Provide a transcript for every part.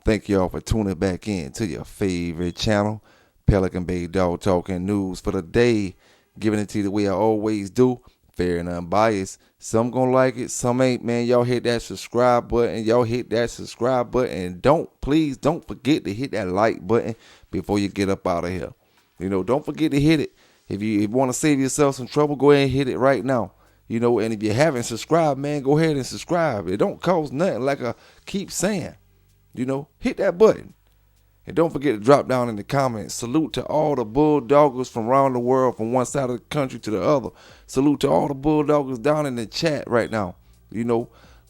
Thank y'all for tuning back in to your favorite channel, Pelican Bay Dog Talking News for the day. Giving it to you the way I always do, fair and unbiased. Some gonna like it, some ain't, man. Y'all hit that subscribe button. And please don't forget to hit that like button before you get up out of here. Don't forget to hit it. If you want to save yourself some trouble, go ahead and hit it right now. And if you haven't subscribed, man, go ahead and subscribe. It don't cost nothing, like I keep saying. Hit that button. And don't forget to drop down in the comments. Salute to all the bulldoggers from around the world, from one side of the country to the other. Salute to all the bulldoggers down in the chat right now.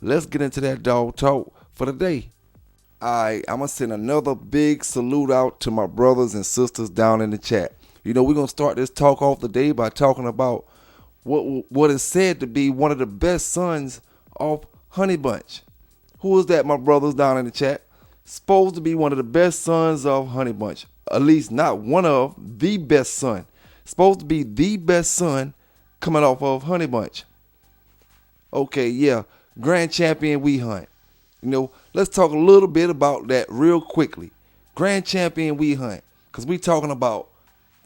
Let's get into that dog talk for the day. Alright, I'm going to send another big salute out to my brothers and sisters down in the chat. We're going to start this talk off the day by talking about what is said to be one of the best sons of Honey Bunch. Who is that, my brothers down in the chat? Supposed to be one of the best sons of Honey Bunch. At least not one of, the best son. Supposed to be the best son coming off of Honey Bunch. Okay, yeah. Grand Champion We Hunt. Let's talk a little bit about that real quickly. Grand Champion We Hunt. Because we talking about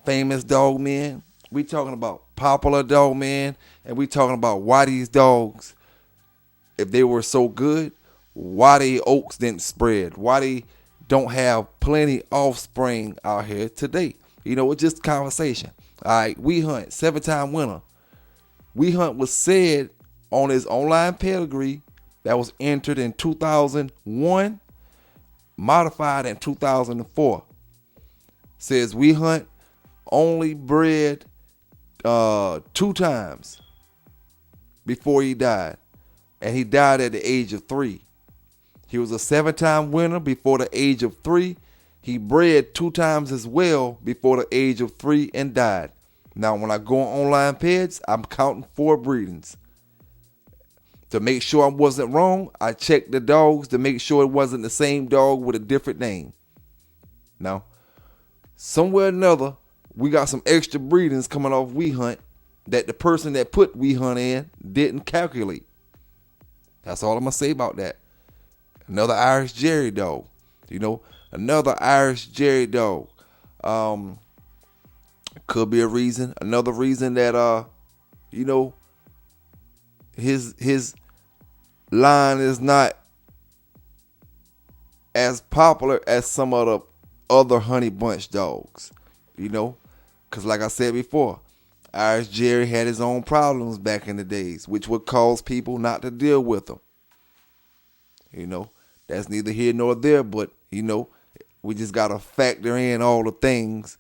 famous dog men. We talking about popular dog men. And we talking about why these dogs, if they were so good, why the oaks didn't spread, why they don't have plenty offspring out here today. It's just conversation. All right, We Hunt, 7-time winner. We Hunt was said on his online pedigree that was entered in 2001, modified in 2004. Says We Hunt only bred 2 times before he died. And he died at the age of 3. He was a 7-time winner before the age of 3. He bred 2 times as well before the age of 3 and died. Now, when I go on online peds, I'm counting 4 breedings. To make sure I wasn't wrong, I checked the dogs to make sure it wasn't the same dog with a different name. Now, somewhere or another, we got some extra breedings coming off We Hunt that the person that put We Hunt in didn't calculate. That's all I'm going to say about that. Another Irish Jerry dog. Another Irish Jerry dog. Could be a reason. Another reason that, his line is not as popular as some of the other Honey Bunch dogs. Because like I said before, Irish Jerry had his own problems back in the days, which would cause people not to deal with him. That's neither here nor there, but, we just got to factor in all the things,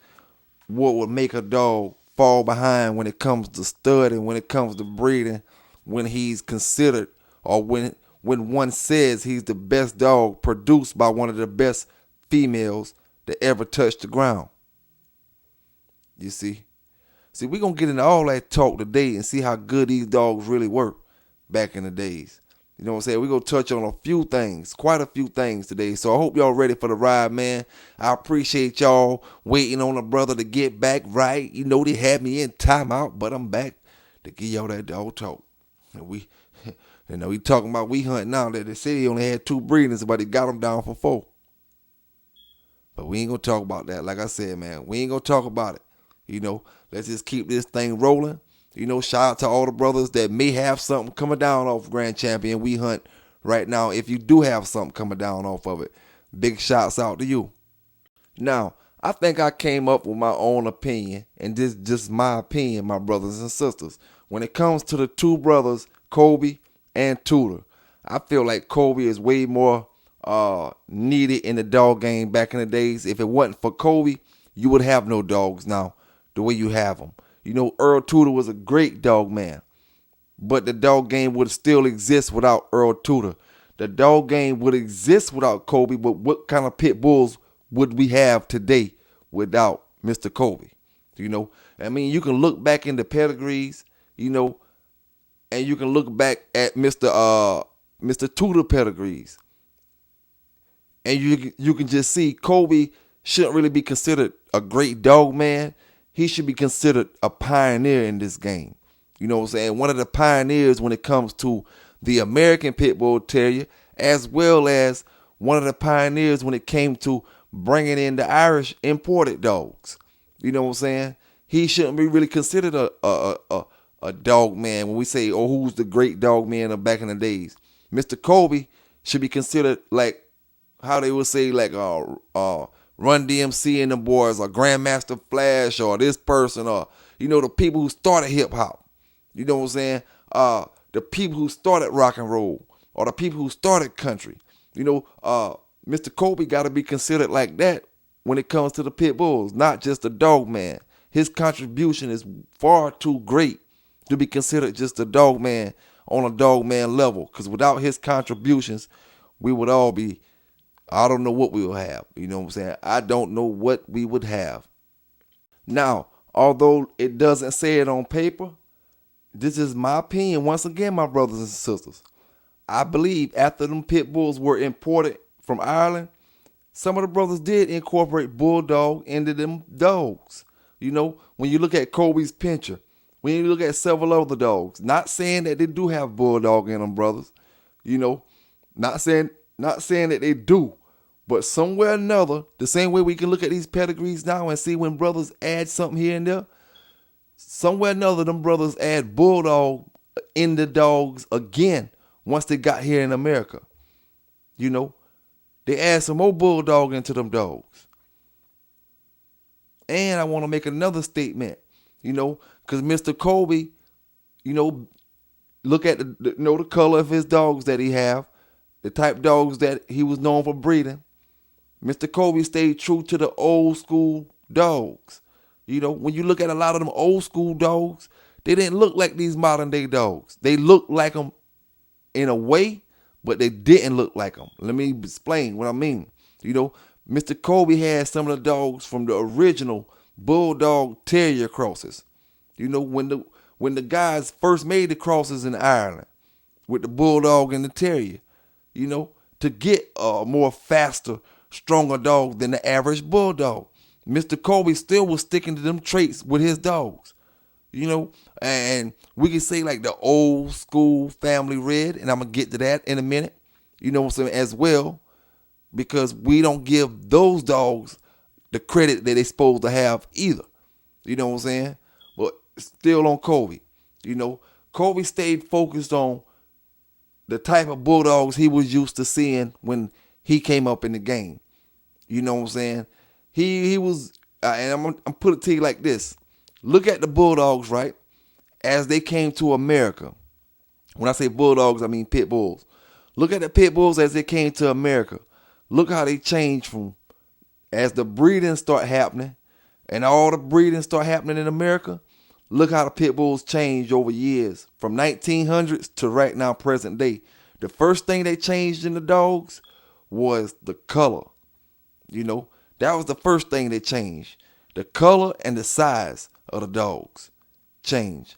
what would make a dog fall behind when it comes to studding, when it comes to breeding, when he's considered, or when one says he's the best dog produced by one of the best females that ever touched the ground. You see? We're going to get into all that talk today and see how good these dogs really were back in the days. You know what I'm saying? We're going to touch on a few things, quite a few things today. So I hope y'all ready for the ride, man. I appreciate y'all waiting on a brother to get back right. They had me in timeout, but I'm back to give y'all that dog talk. And we talking about We Hunt now that they say he only had 2 breedings, but he got them down for 4. But we ain't going to talk about that. Like I said, man, we ain't going to talk about it. Let's just keep this thing rolling. Shout out to all the brothers that may have something coming down off Grand Champion We Hunt right now. If you do have something coming down off of it, big shouts out to you. Now, I think I came up with my own opinion, and this just my opinion, my brothers and sisters. When it comes to the 2 brothers, Kobe and Tudor, I feel like Kobe is way more needed in the dog game back in the days. If it wasn't for Kobe, you would have no dogs now the way you have them. Earl Tudor was a great dog man, but the dog game would still exist without Earl Tudor. The dog game would exist without Kobe, but what kind of pit bulls would we have today without Mr. Kobe? You can look back into pedigrees, and you can look back at Mr. Tudor pedigrees, and you can just see Kobe shouldn't really be considered a great dog man. He should be considered a pioneer in this game. You know what I'm saying? One of the pioneers when it comes to the American Pit Bull Terrier, as well as one of the pioneers when it came to bringing in the Irish imported dogs. You know what I'm saying? He shouldn't be really considered a dog man when we say, oh, who's the great dog man of back in the days. Mr. Kobe should be considered like how they would say like Run DMC and the boys, or Grandmaster Flash, or this person, or the people who started hip hop. You know what I'm saying? The people who started rock and roll, or the people who started country. Mr. Kobe got to be considered like that when it comes to the pit bulls, not just a dog man. His contribution is far too great to be considered just a dog man on a dog man level. Because without his contributions, we would all be, I don't know what we will have. You know what I'm saying? I don't know what we would have. Now, although it doesn't say it on paper, this is my opinion. Once again, my brothers and sisters, I believe after them pit bulls were imported from Ireland, some of the brothers did incorporate bulldog into them dogs. When you look at Kobe's Pinscher, when you look at several other dogs, not saying that they do have bulldog in them, brothers. Not saying that they do, but somewhere or another, the same way we can look at these pedigrees now and see when brothers add something here and there, somewhere or another, them brothers add bulldog in the dogs again once they got here in America. They add some more bulldog into them dogs. And I want to make another statement, because Mr. Kobe, look at the color of his dogs that he have, the type dogs that he was known for breeding. Mr. Kobe stayed true to the old school dogs. When you look at a lot of them old school dogs, they didn't look like these modern day dogs. They looked like them in a way, but they didn't look like them. Let me explain what I mean. Mr. Kobe had some of the dogs from the original Bulldog Terrier crosses. When the guys first made the crosses in Ireland with the Bulldog and the Terrier, to get a more faster, stronger dog than the average Bulldog. Mr. Kobe still was sticking to them traits with his dogs. And we can say like the old school family red, and I'm going to get to that in a minute, as well, because we don't give those dogs the credit that they're supposed to have either. You know what I'm saying? But still on Kobe. Kobe stayed focused on the type of bulldogs he was used to seeing when he came up in the game. You know what I'm saying? He was, and I'm put it to you like this. Look at the bulldogs, right? As they came to America. When I say bulldogs, I mean pit bulls. Look at the pit bulls as they came to America. Look how they changed from, as the breeding start happening, and all the breeding start happening in America. Look how the pit bulls changed over years, from 1900s to right now, present day. The first thing they changed in the dogs was the color. That was the first thing they changed. The color and the size of the dogs changed.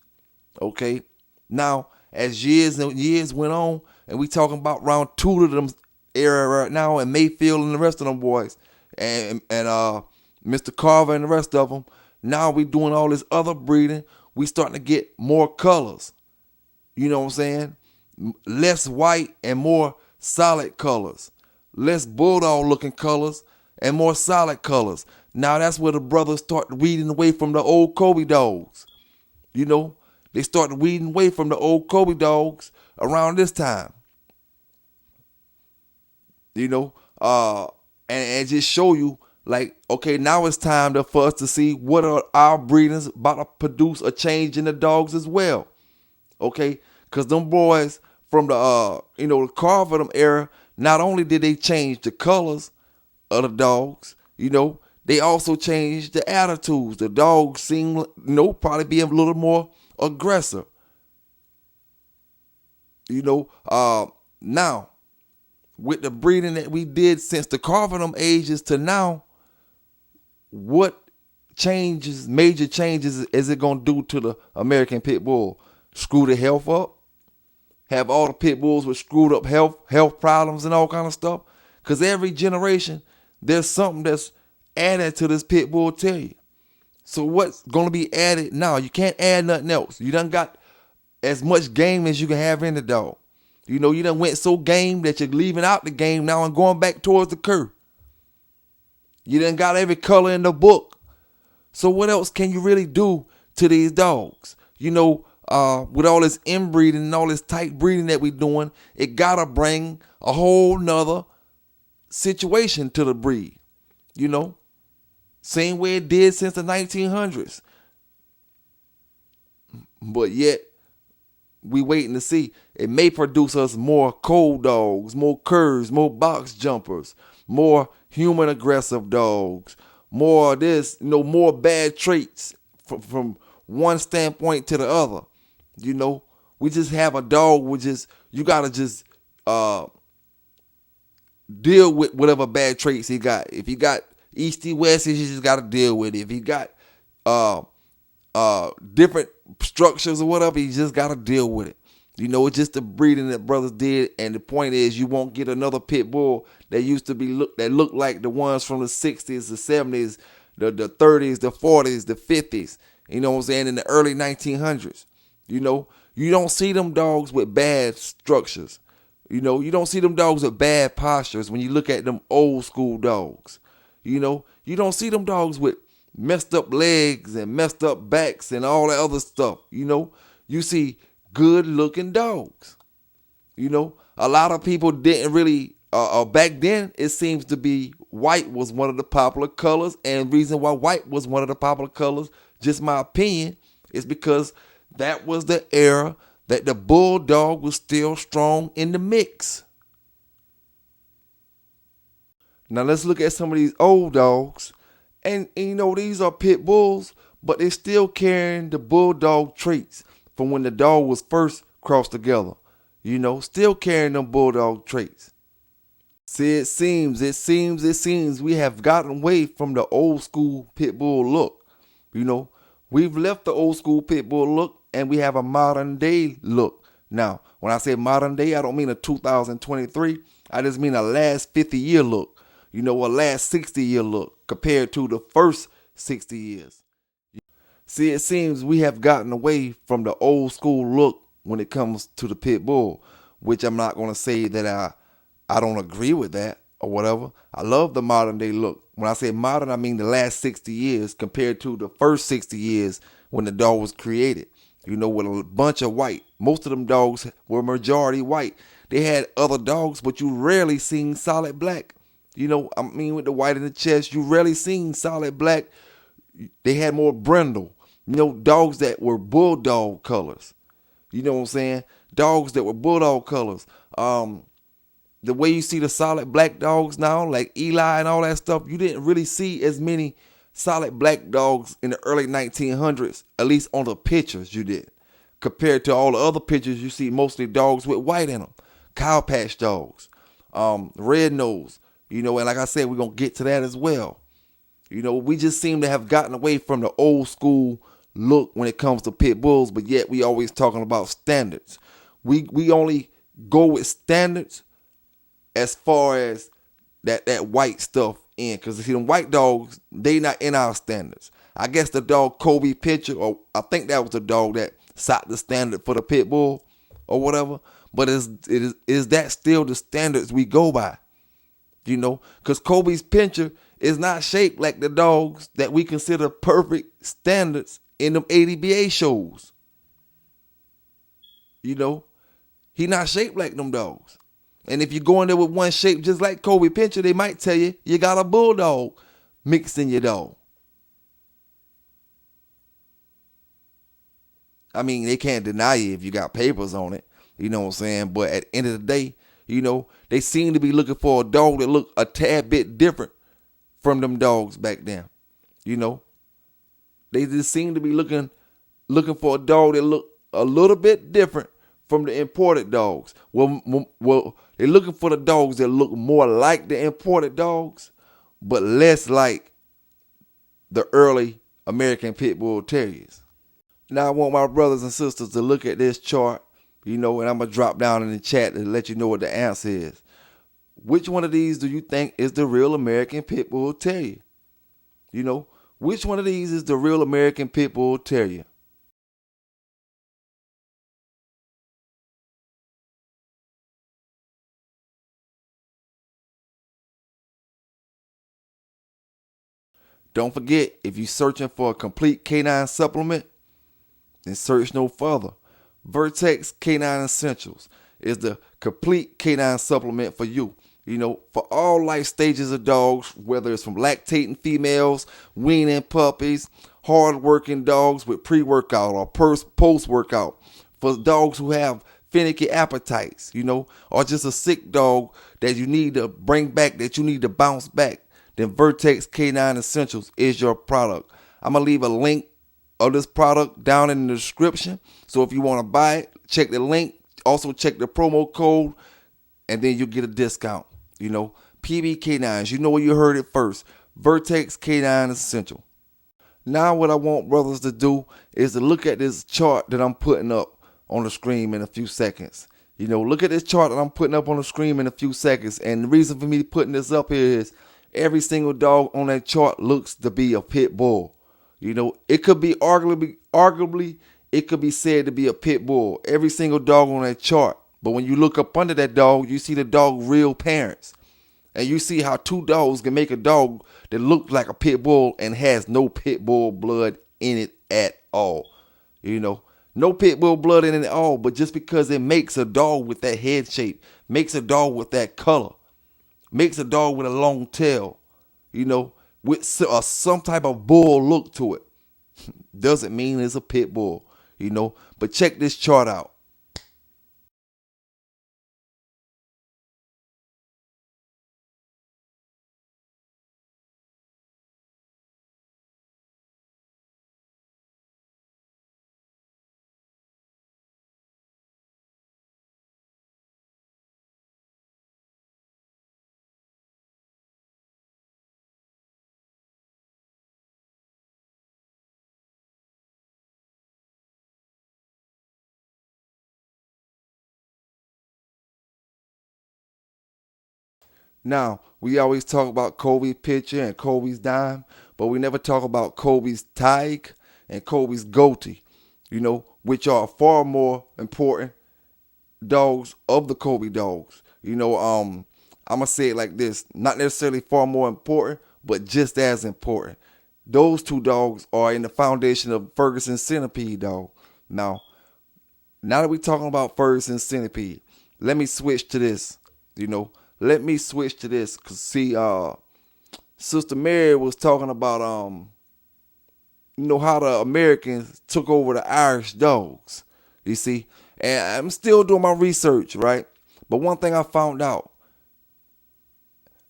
Okay? Now, as years and years went on, and we talking about round 2 of them era right now, and Mayfield and the rest of them boys, and Mr. Carver and the rest of them, now we doing all this other breeding. We starting to get more colors. You know what I'm saying? Less white and more solid colors. Less bulldog looking colors and more solid colors. Now that's where the brothers start weeding away from the old Kobe dogs. They started weeding away from the old Kobe dogs around this time. And just show you, like, okay, now it's time for us to see what are our breeders about to produce a change in the dogs as well. Okay? Because them boys from the, the Carver era, not only did they change the colors of the dogs, they also changed the attitudes. The dogs seem, probably be a little more aggressive. Now, with the breeding that we did since the Carver ages to now, what major changes is it going to do to the American Pit Bull? Screw the health up? Have all the Pit Bulls with screwed up health problems and all kind of stuff? Because every generation, there's something that's added to this Pit Bull Terrier. So what's going to be added now? You can't add nothing else. You done got as much game as you can have in the dog. You know, you done went so game that you're leaving out the game now and going back towards the curve. You done got every color in the book. So what else can you really do to these dogs? You know, with all this inbreeding and all this tight breeding that we doing, it gotta bring a whole nother situation to the breed. You know, same way it did since the 1900s. But yet, we waiting to see. It may produce us more cold dogs, more curs, more box jumpers, more human aggressive dogs, more of this, you know, more bad traits from one standpoint to the other. You know, we just have a dog with just, you gotta just deal with whatever bad traits he got. If he got Easty Westies, you just gotta deal with it. If he got different structures or whatever, you just gotta deal with it. You know, it's just the breeding that brothers did, and the point is, you won't get another pit bull that used to be looked like the ones from the 60s, the 70s, the 30s, the 40s, the 50s. You know what I'm saying? In the early 1900s. You know, you don't see them dogs with bad structures. You know, you don't see them dogs with bad postures when you look at them old school dogs. You know, you don't see them dogs with messed up legs and messed up backs and all that other stuff. You know, you see good looking dogs. You know, a lot of people didn't really, back then it seems to be white was one of the popular colors, and reason why white was one of the popular colors, just my opinion, is because that was the era that the bulldog was still strong in the mix. Now let's look at some of these old dogs. And you know, these are pit bulls, but they're still carrying the bulldog traits from when the dog was first crossed together. You know, still carrying them bulldog traits. See, it seems we have gotten away from the old school pit bull look. You know, we've left the old school pit bull look and we have a modern day look. Now, when I say modern day, I don't mean a 2023. I just mean a last 50-year look. You know, a last 60-year look compared to the first 60 years. See, it seems we have gotten away from the old school look when it comes to the pit bull, which I'm not going to say that I don't agree with that or whatever. I love the modern day look. When I say modern, I mean the last 60 years compared to the first 60 years when the dog was created. You know, with a bunch of white. Most of them dogs were majority white. They had other dogs, but you rarely seen solid black. You know, I mean, with the white in the chest, you rarely seen solid black. They had more brindle. You know, dogs that were bulldog colors. You know what I'm saying? Dogs that were bulldog colors. The way you see the solid black dogs now, like Eli and all that stuff, you didn't really see as many solid black dogs in the early 1900s, at least on the pictures you did. Compared to all the other pictures, you see mostly dogs with white in them. Cow patch dogs, red nose. You know, and like I said, we're going to get to that as well. You know, we just seem to have gotten away from the old school look when it comes to pit bulls, but yet we always talking about standards. We only go with standards as far as that white stuff in, because see, them white dogs, they not in our standards. I guess the dog Kobe Pitcher, or I think that was the dog that set the standard for the pit bull or whatever, but is that still the standards we go by? You know, because Kobe's Pincher is not shaped like the dogs that we consider perfect standards in them ADBA shows. You know, he not shaped like them dogs. And if you go in there with one shape just like Kobe Pincher, they might tell you you got a bulldog mixed in your dog. I mean, they can't deny you if you got papers on it. You know what I'm saying? But at the end of the day, you know, they seem to be looking for a dog that look a tad bit different from them dogs back then. You know, they just seem to be looking for a dog that look a little bit different from the imported dogs. Well, they're looking for the dogs that look more like the imported dogs, but less like the early American Pit Bull Terriers. Now I want my brothers and sisters to look at this chart, you know, and I'm going to drop down in the chat to let you know what the answer is. Which one of these do you think is the real American Pit Bull Terrier? You know, which one of these is the real American Pit Bull Terrier? Don't forget, if you're searching for a complete canine supplement, then search no further. Vertex Canine Essentials is the complete canine supplement for you. For all life stages of dogs, whether it's from lactating females, weaning puppies, hard-working dogs with pre-workout or post-workout, for dogs who have finicky appetites, or just a sick dog that you need to bring back, that you need to bounce back, then Vertex Canine Essentials is your product. I'm going to leave a link of this product down in the description. So if you want to buy it, check the link. Also check the promo code, and then you'll get a discount. PB Canines, you know where you heard it first. Vertex Canine Essential. Now what I want brothers to do is to look at this chart that I'm putting up on the screen in a few seconds. Look at this chart that I'm putting up on the screen in a few seconds. And the reason for me putting this up here is every single dog on that chart looks to be a pit bull. It could be arguably, it could be said to be a pit bull. Every single dog on that chart. But when you look up under that dog, you see the dog real parents. And you see how two dogs can make a dog that looks like a pit bull and has no pit bull blood in it at all. No pit bull blood in it at all. But just because it makes a dog with that head shape, makes a dog with that color, makes a dog with a long tail, with some type of bull look to it, doesn't mean it's a pit bull, But check this chart out. Now, we always talk about Kobe's picture and Kobe's dime, but we never talk about Kobe's Tig and Kobe's goatee, which are far more important dogs of the Kobe dogs. I'm going to say it like this, not necessarily far more important, but just as important. Those two dogs are in the foundation of Ferguson's Centipede dog. Now that we're talking about Ferguson's Centipede, let me switch to this, Let me switch to this, because see, Sister Mary was talking about, how the Americans took over the Irish dogs, you see. And I'm still doing my research, right? But one thing I found out,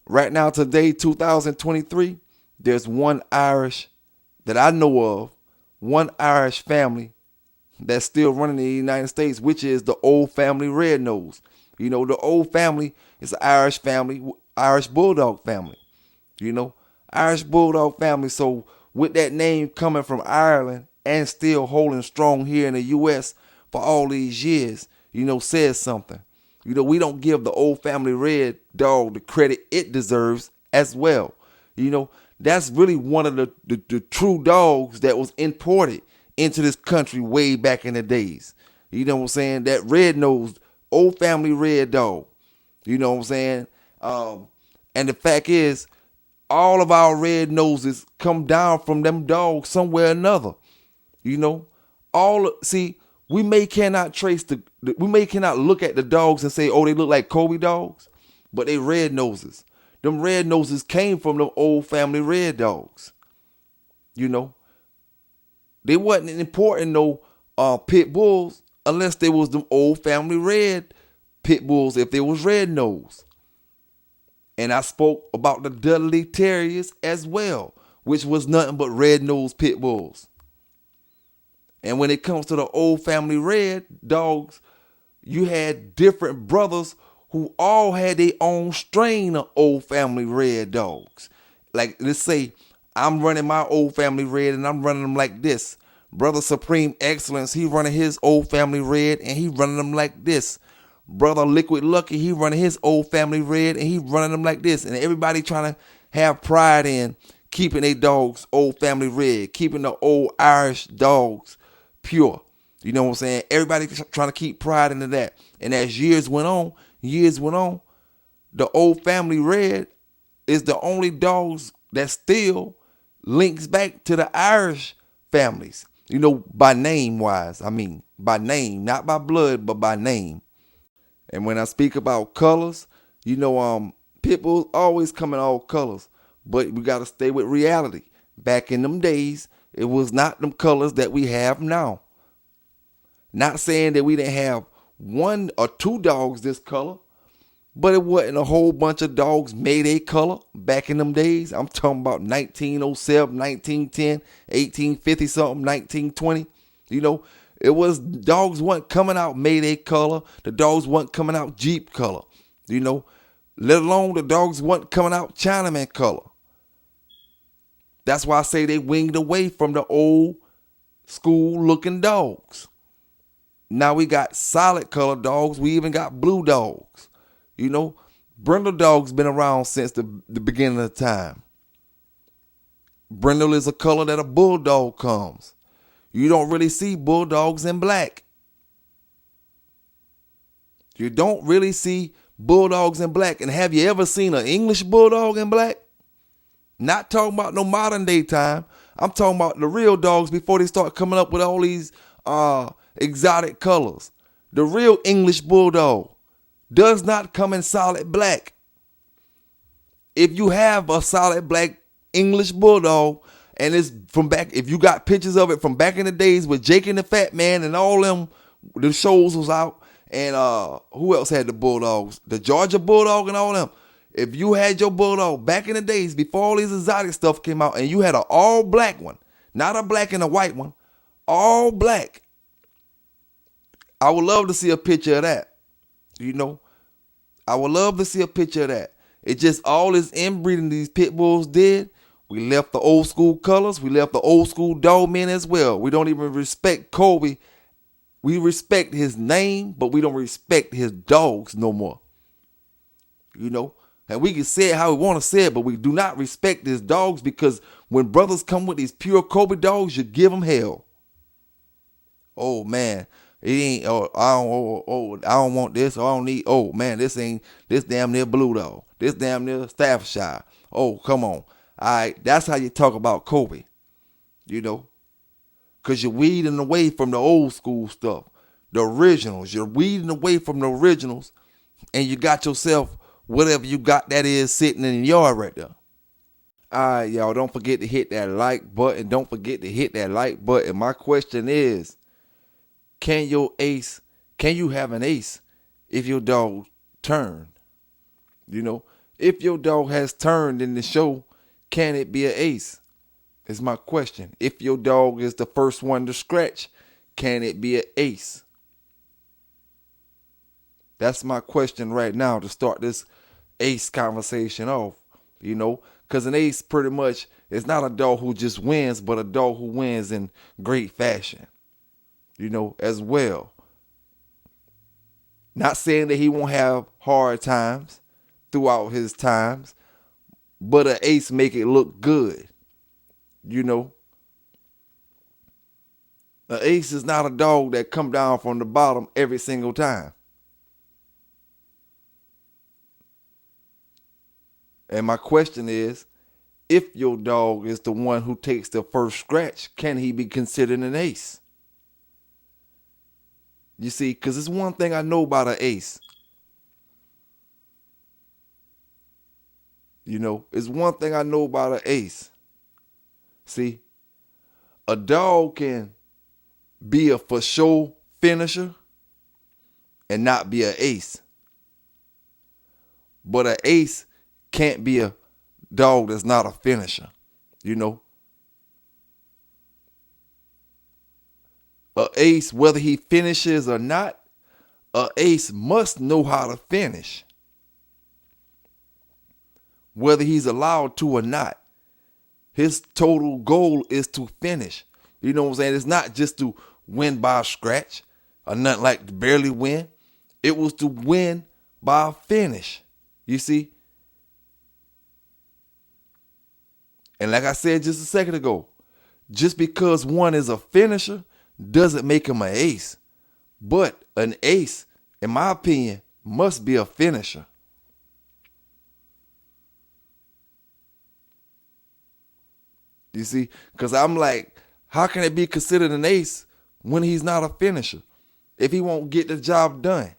right now today, 2023, there's one Irish that I know of, one Irish family that's still running in the United States, which is the Old Family Red Nose. The Old Family is an Irish family, Irish Bulldog family. Irish Bulldog family. So with that name coming from Ireland and still holding strong here in the U.S. for all these years, says something. We don't give the Old Family Red dog the credit it deserves as well. That's really one of the true dogs that was imported into this country way back in the days. You know what I'm saying? That red-nosed Old Family Red dog. You know what I'm saying? And the fact is, all of our red noses come down from them dogs somewhere or another. We may cannot look at the dogs and say, oh, they look like Kobe dogs, but they red noses. Them red noses came from them Old Family Red dogs. They wasn't importing no pit bulls unless they was them Old Family Red pit bulls, if they was red nose. And I spoke about the Dudley Terriers as well, which was nothing but red nosed pit bulls. And when it comes to the Old Family Red dogs, you had different brothers who all had their own strain of Old Family Red dogs. Like, let's say I'm running my Old Family Red and I'm running them like this. Brother Supreme Excellence, he running his Old Family Red and he running them like this. Brother Liquid Lucky, he running his Old Family Red and he running them like this. And everybody trying to have pride in keeping their dogs Old Family Red, keeping the old Irish dogs pure. You know what I'm saying? Everybody trying to keep pride into that. And as years went on, the Old Family Red is the only dogs that still links back to the Irish families, by name wise. I mean, by name, not by blood, but by name. And when I speak about colors, pit bulls always come in all colors, but we got to stay with reality. Back in them days, it was not them colors that we have now. Not saying that we didn't have one or two dogs this color, but it wasn't a whole bunch of dogs made a color back in them days. I'm talking about 1907, 1910, 1850 something, 1920. It was dogs wasn't coming out made a color. The dogs wasn't coming out Jeep color. Let alone the dogs wasn't coming out Chinaman color. That's why I say they winged away from the old school looking dogs. Now we got solid color dogs. We even got blue dogs. Brindle dogs been around since the beginning of time. Brindle is a color that a bulldog comes. You don't really see bulldogs in black. You don't really see bulldogs in black. And have you ever seen an English bulldog in black? Not talking about no modern day time. I'm talking about the real dogs before they start coming up with all these exotic colors. The real English bulldog does not come in solid black. If you have a solid black English bulldog and it's from back, if you got pictures of it from back in the days with Jake and the Fat Man and all them, the shows was out, and who else had the bulldogs? The Georgia Bulldog and all them. If you had your bulldog back in the days before all these exotic stuff came out and you had an all black one, not a black and a white one, all black, I would love to see a picture of that. I would love to see a picture of that. It just all this inbreeding these pit bulls did. We left the old school colors. We left the old school dog men as well. We don't even respect Kobe. We respect his name, but we don't respect his dogs no more. And we can say it how we want to say it, but we do not respect his dogs because when brothers come with these pure Kobe dogs, you give them hell. Oh man, it ain't. I don't want this. Or I don't need. Oh man, this damn near blue dog. This damn near Staffordshire. Oh come on. All right, that's how you talk about Kobe. Because you're weeding away from the old school stuff, the originals. You're weeding away from the originals, and you got yourself whatever you got that is sitting in the yard right there. All right, y'all, don't forget to hit that like button. Don't forget to hit that like button. My question is, can you have an ace if your dog turned? If your dog has turned in the show, can it be an ace? Is my question. If your dog is the first one to scratch, can it be an ace? That's my question right now to start this ace conversation off, because an ace pretty much is not a dog who just wins, but a dog who wins in great fashion, as well. Not saying that he won't have hard times throughout his times, but an ace make it look good, An ace is not a dog that come down from the bottom every single time. And my question is, if your dog is the one who takes the first scratch, can he be considered an ace? You see, because it's one thing I know about an ace. It's one thing I know about an ace. See, a dog can be a for sure finisher and not be an ace. But an ace can't be a dog that's not a finisher, A ace, whether he finishes or not, a ace must know how to finish. Whether he's allowed to or not. His total goal is to finish. You know what I'm saying? It's not just to win by a scratch or nothing like to barely win. It was to win by a finish. You see? And like I said just a second ago, just because one is a finisher doesn't make him an ace. But an ace, in my opinion, must be a finisher. You see, because I'm like, how can it be considered an ace when he's not a finisher? If he won't get the job done,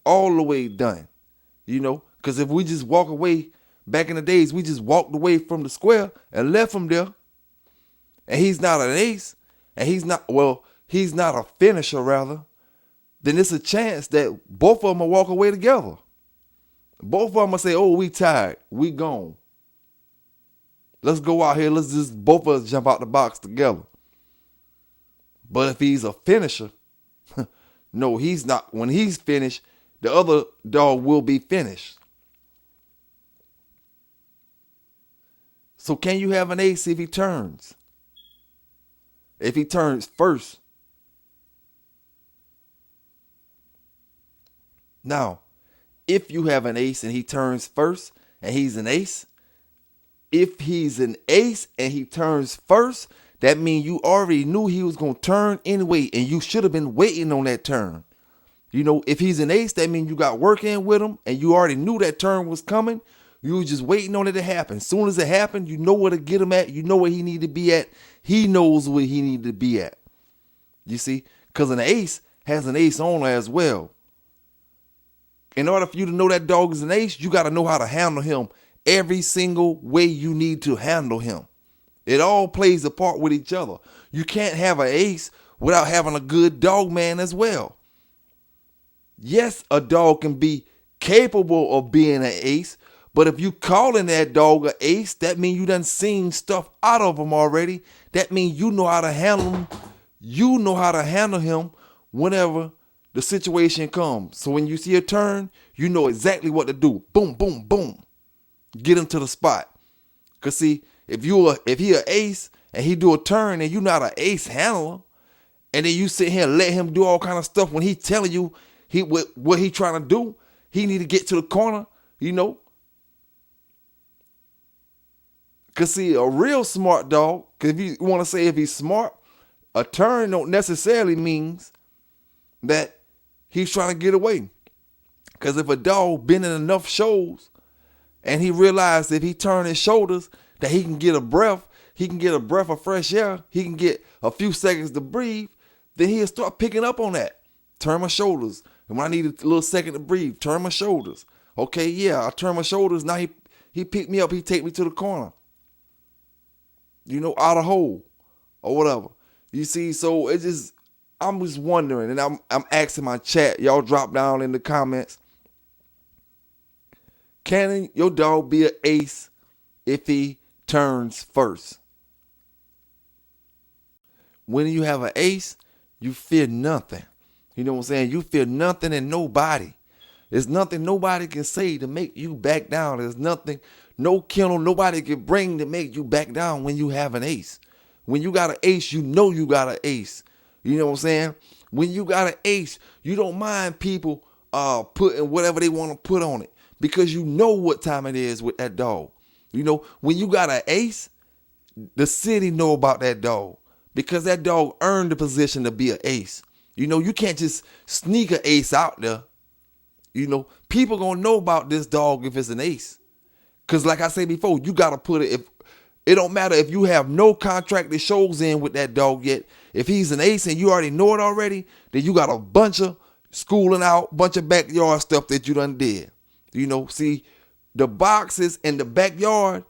all the way done, because if we just walk away, back in the days, we just walked away from the square and left him there, and he's not an ace, and he's not a finisher rather, then it's a chance that both of them will walk away together. Both of them will say, oh, we tired, we gone. Let's go out here, let's just both of us jump out the box together. But if he's a finisher, no, he's not. When he's finished, the other dog will be finished. So can you have an ace if he turns? If he turns first? Now, if you have an ace and he turns first and he's an ace, if he's an ace and he turns first, that means you already knew he was going to turn anyway, and you should have been waiting on that turn. If he's an ace, that means you got work in with him and you already knew that turn was coming. You were just waiting on it to happen. As soon as it happened, you know where to get him at. You know where he need to be at. He knows where he need to be at. You see? Because an ace has an ace owner as well. In order for you to know that dog is an ace, you got to know how to handle him every single way you need to handle him. It all plays a part with each other. You can't have an ace without having a good dog man as well. Yes, a dog can be capable of being an ace, but if you calling that dog an ace, that means you done seen stuff out of him already. That means you know how to handle him. You know how to handle him whenever the situation comes. So when you see a turn, you know exactly what to do. Boom, boom, boom. Get him to the spot. Cause see, if he an ace and he do a turn and you not an ace handler, and then you sit here and let him do all kind of stuff when he telling you what he trying to do, he need to get to the corner, Cause see, a real smart dog, cause if you want to say if he's smart, a turn don't necessarily means that he's trying to get away. Cause if a dog been in enough shows and he realized if he turn his shoulders that he can get a breath of fresh air, he can get a few seconds to breathe, then he'll start picking up on that. Turn my shoulders. And when I need a little second to breathe, turn my shoulders. Okay, yeah, I turn my shoulders. Now he picked me up. He take me to the corner. Out of hole or whatever. You see, so I'm just wondering, and I'm asking my chat. Y'all drop down in the comments. Can your dog be an ace if he turns first? When you have an ace, you fear nothing. You know what I'm saying? You fear nothing and nobody. There's nothing nobody can say to make you back down. There's nothing, no kennel nobody can bring to make you back down when you have an ace. When you got an ace, you know you got an ace. You know what I'm saying? When you got an ace, you don't mind people putting whatever they want to put on it because you know what time it is with that dog. When you got an ace, the city know about that dog because that dog earned the position to be an ace. You can't just sneak an ace out there. People gonna know about this dog if it's an ace. Cause like I said before, you gotta put it. If it don't matter if you have no contracted shows in with that dog yet. If he's an ace and you already know it already, then you got a bunch of schooling out, bunch of backyard stuff that you done did. See, the boxes in the backyard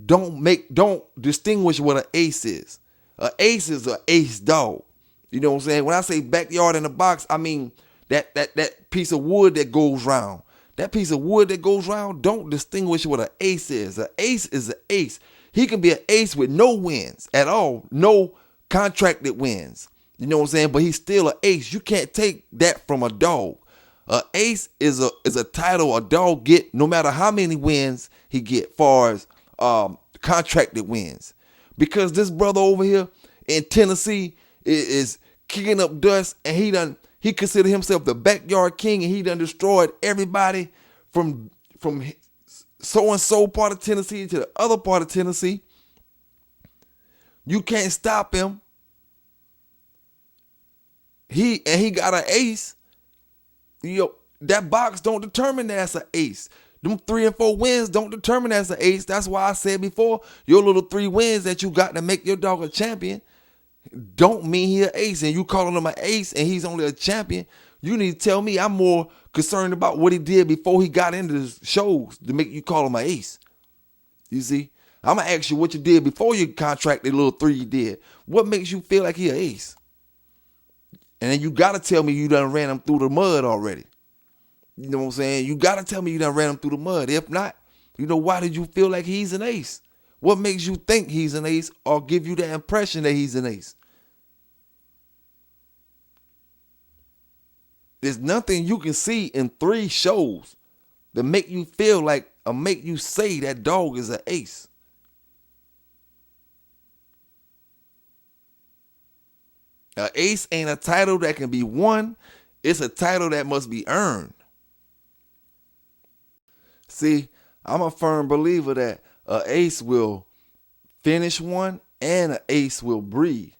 don't distinguish what an ace is. An ace is an ace dog. You know what I'm saying? When I say backyard in the box, I mean that piece of wood that goes round. That piece of wood that goes round don't distinguish what an ace is. An ace is an ace. He can be an ace with no wins at all, no contracted wins. You know what I'm saying? But he's still an ace. You can't take that from a dog. An ace is a title a dog get no matter how many wins he get far as contracted wins. Because this brother over here in Tennessee is kicking up dust, and he considered himself the backyard king, and he done destroyed everybody from so-and-so part of Tennessee to the other part of Tennessee. You can't stop him. He got an ace. That box don't determine that's an ace. Them 3 and 4 wins don't determine as an ace. That's why I said before, your little 3 wins that you got to make your dog a champion don't mean he an ace. And you calling him an ace and he's only a champion, you need to tell me I'm more concerned about what he did before he got into the shows to make you call him an ace. You see? I'm going to ask you what you did before you contracted little 3 you did. What makes you feel like he an ace? And then you got to tell me you done ran him through the mud already. You know what I'm saying? You got to tell me you done ran him through the mud. If not, why did you feel like he's an ace? What makes you think he's an ace or give you the impression that he's an ace? There's nothing you can see in 3 shows that make you feel like or make you say that dog is an ace. An ace ain't a title that can be won. It's a title that must be earned. See, I'm a firm believer that an ace will finish one and an ace will breed.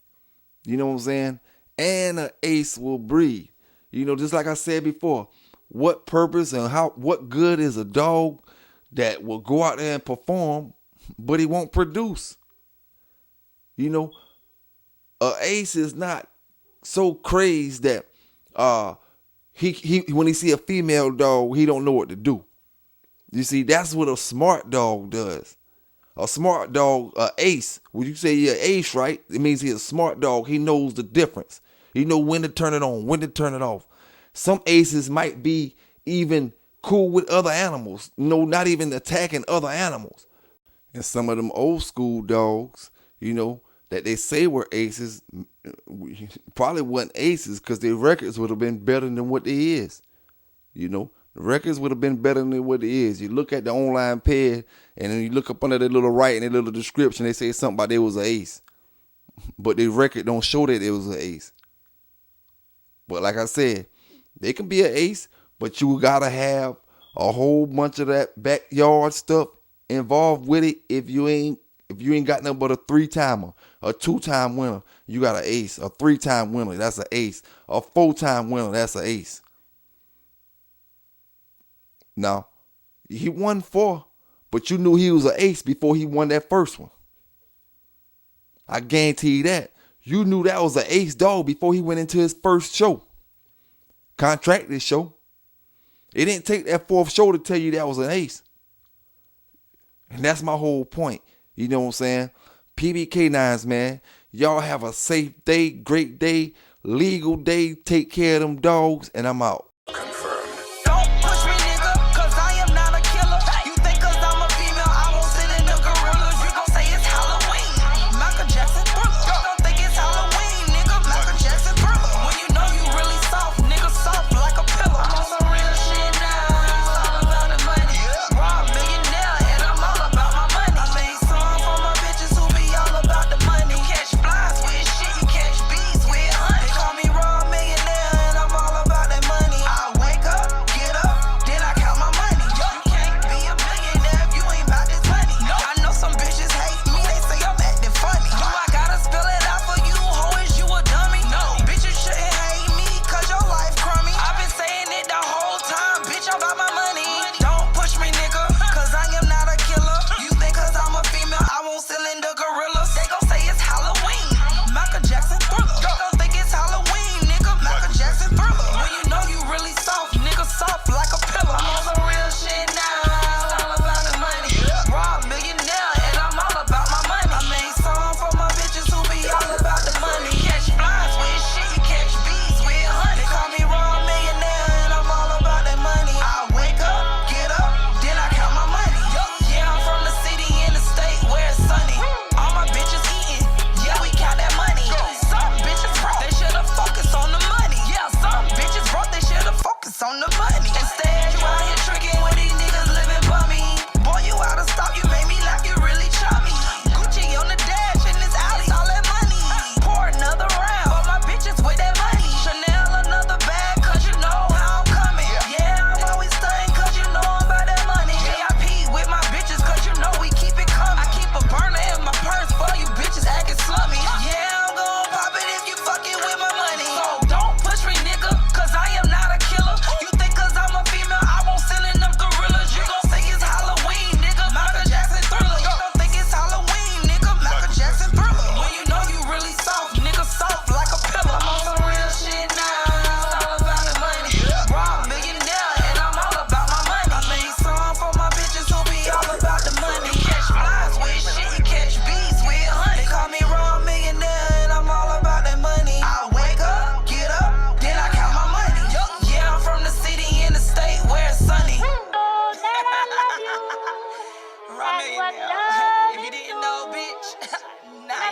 You know what I'm saying? And an ace will breed. Just like I said before, what purpose and what good is a dog that will go out there and perform, but he won't produce? An ace is not so crazed that he when he see a female dog, he don't know what to do. You see, that's what a smart dog does. A smart dog, ace, when you say you're an ace, right? It means he's a smart dog. He knows the difference. He knows when to turn it on, when to turn it off. Some aces might be even cool with other animals, not even attacking other animals. And some of them old school dogs, that they say were aces, probably wasn't aces because their records would have been better than what they is. The records would have been better than what it is. You look at the online page and then you look up under their little writing, their little description, they say something about they was an ace. But their record don't show that it was an ace. But like I said, they can be an ace, but you gotta have a whole bunch of that backyard stuff involved with it. If you ain't got nothing but a 3-timer, a 2-time winner, you got an ace. A 3-time winner, that's an ace. A 4-time winner, that's an ace. Now, he won 4, but you knew he was an ace before he won that first one. I guarantee you that. You knew that was an ace dog before he went into his first show. Contracted show. It didn't take that 4th show to tell you that was an ace. And that's my whole point. You know what I'm saying? PBK9s, man. Y'all have a safe day, great day, legal day. Take care of them dogs, and I'm out.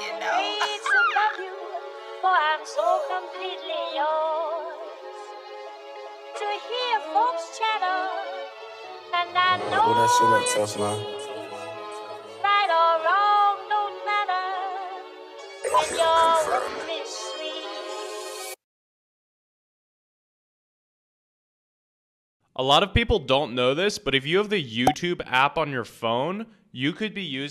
you know. To love you, for I'm so completely yours. To hear folks chatter, and I know Pull that shit up, tough man. right or wrong don't matter when Kill you're confirmed. with me, sweet. A lot of people don't know this, but if you have the YouTube app on your phone, you could be using